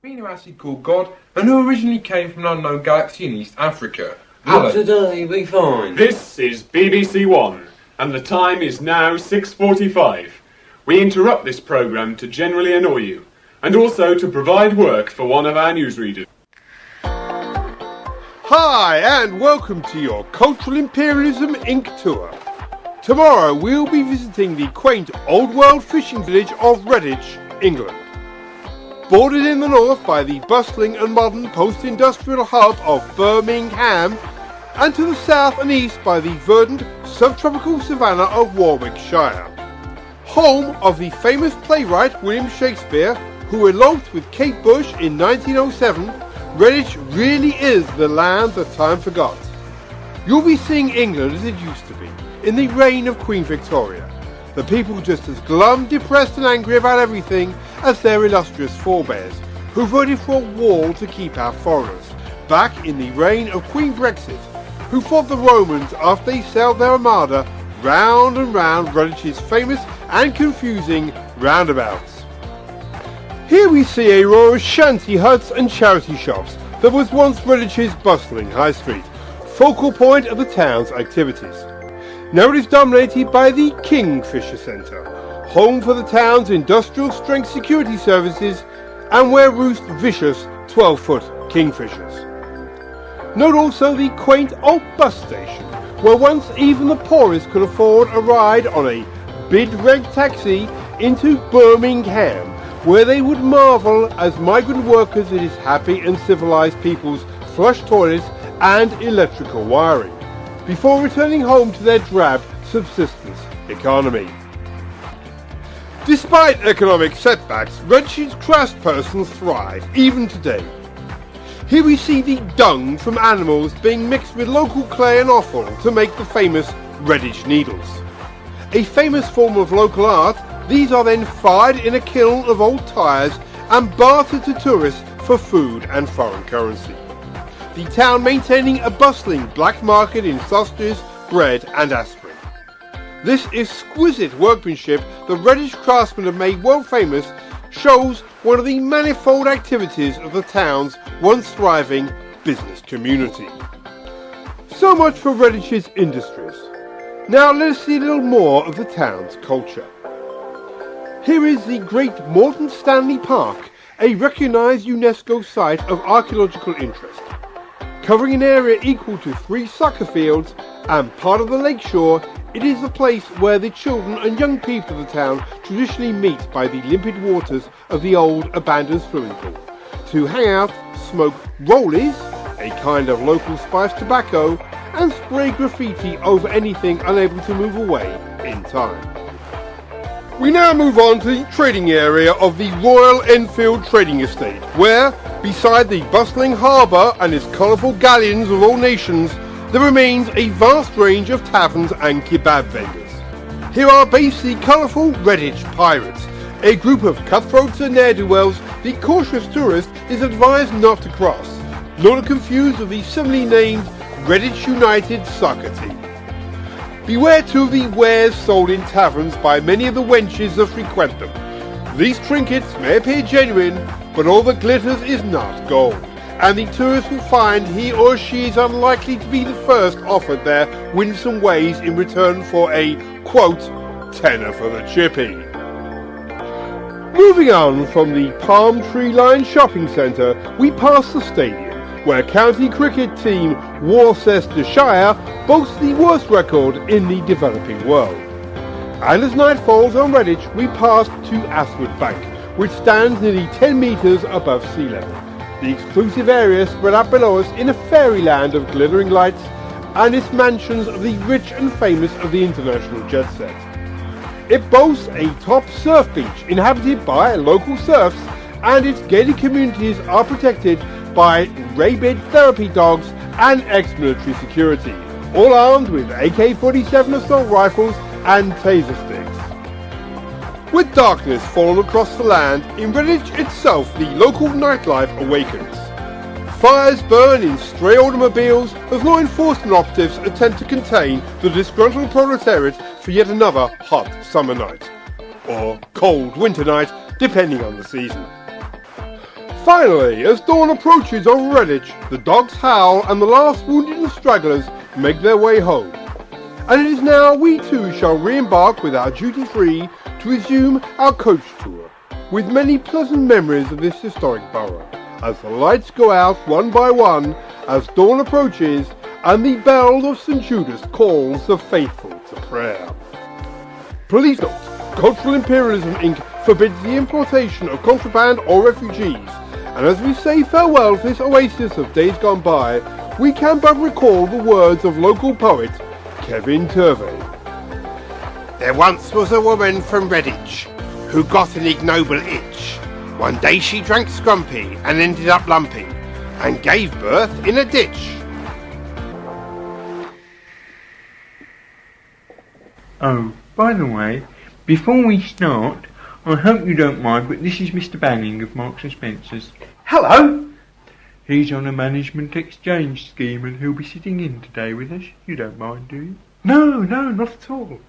amino acid called God, and who originally came from an unknown galaxy in East Africa. What today we find? This is BBC One, and the time is now 6:45. We interrupt this programme to generally annoy you, and also to provide work for one of our newsreaders. Hi, and welcome to your Cultural Imperialism Inc. tour. Tomorrow we'll be visiting the quaint old world fishing village of Redditch, England. Bordered in the north by the bustling and modern post-industrial hub of Birmingham, and to the south and east by the verdant subtropical savannah of Warwickshire. Home of the famous playwright William Shakespeare, who eloped with Kate Bush in 1907, Redditch really is the land that time forgot. You'll be seeing England as it used to be, in the reign of Queen Victoria. The people just as glum, depressed and angry about everything as their illustrious forebears, who voted for a wall to keep out foreigners, back in the reign of Queen Brexit, who fought the Romans after they sailed their armada round and round Redditch's famous and confusing roundabouts. Here we see a row of shanty huts and charity shops that was once Redditch's bustling high street, focal point of the town's activities. Now it is dominated by the Kingfisher Centre, home for the town's industrial strength security services and where roost vicious 12-foot kingfishers. Note also the quaint old bus station, where once even the poorest could afford a ride on a bid-reg taxi into Birmingham, where they would marvel as migrant workers at its happy and civilised people's flush toilets and electrical wiring, before returning home to their drab subsistence economy. Despite economic setbacks, Redditch's craftspersons thrive even today. Here we see the dung from animals being mixed with local clay and offal to make the famous Redditch needles. A famous form of local art, these are then fired in a kiln of old tyres and bartered to tourists for food and foreign currency. The town maintaining a bustling black market in sausages, bread and aspirin. This exquisite workmanship the Redditch craftsmen have made world famous shows one of the manifold activities of the town's once thriving business community. So much for Redditch's industries. Now let us see a little more of the town's culture. Here is the Great Morton Stanley Park, a recognised UNESCO site of archaeological interest. Covering an area equal to 3 soccer fields and part of the lakeshore, it is a place where the children and young people of the town traditionally meet by the limpid waters of the old abandoned swimming pool to hang out, smoke rollies, a kind of local spiced tobacco, and spray graffiti over anything unable to move away in time. We now move on to the trading area of the Royal Enfield Trading Estate, where, beside the bustling harbour and its colourful galleons of all nations, there remains a vast range of taverns and kebab vendors. Here are based the colourful Redditch Pirates, a group of cutthroats and ne'er-do-wells the cautious tourist is advised not to cross, nor to confuse with the similarly named Redditch United soccer team. Beware too of the wares sold in taverns by many of the wenches that frequent them. These trinkets may appear genuine, but all that glitters is not gold, and the tourist will find he or she is unlikely to be the first offered their winsome ways in return for a, quote, tenner for the chippy. Moving on from the palm tree lined shopping centre, we pass the stadium, where county cricket team Worcestershire boasts the worst record in the developing world. And as night falls on Redditch, we pass to Aswood Bank, which stands nearly 10 metres above sea level. The exclusive area spread out below us in a fairyland of glittering lights and its mansions of the rich and famous of the international jet set. It boasts a top surf beach inhabited by local serfs, and its gated communities are protected by rabid therapy dogs and ex-military security, all armed with AK-47 assault rifles and taser sticks. With darkness fallen across the land, in Redditch itself the local nightlife awakens. Fires burn in stray automobiles as law enforcement operatives attempt to contain the disgruntled proletariat for yet another hot summer night, or cold winter night, depending on the season. Finally, as dawn approaches on Redditch, the dogs howl and the last wounded and stragglers make their way home. And it is now we too shall re-embark with our duty free to resume our coach tour, with many pleasant memories of this historic borough, as the lights go out one by one as dawn approaches and the bell of St. Judas calls the faithful to prayer. Please note, Cultural Imperialism Inc. forbids the importation of contraband or refugees, and as we say farewell to this oasis of days gone by, we can but recall the words of local poet Kevin Turvey. There once was a woman from Redditch who got an ignoble itch. One day she drank scrumpy and ended up lumping and gave birth in a ditch. Oh, by the way, before we start, I hope you don't mind, but this is Mr. Banning of Marks & Spencer's. Hello! He's on a management exchange scheme and he'll be sitting in today with us. You don't mind, do you? No, not at all.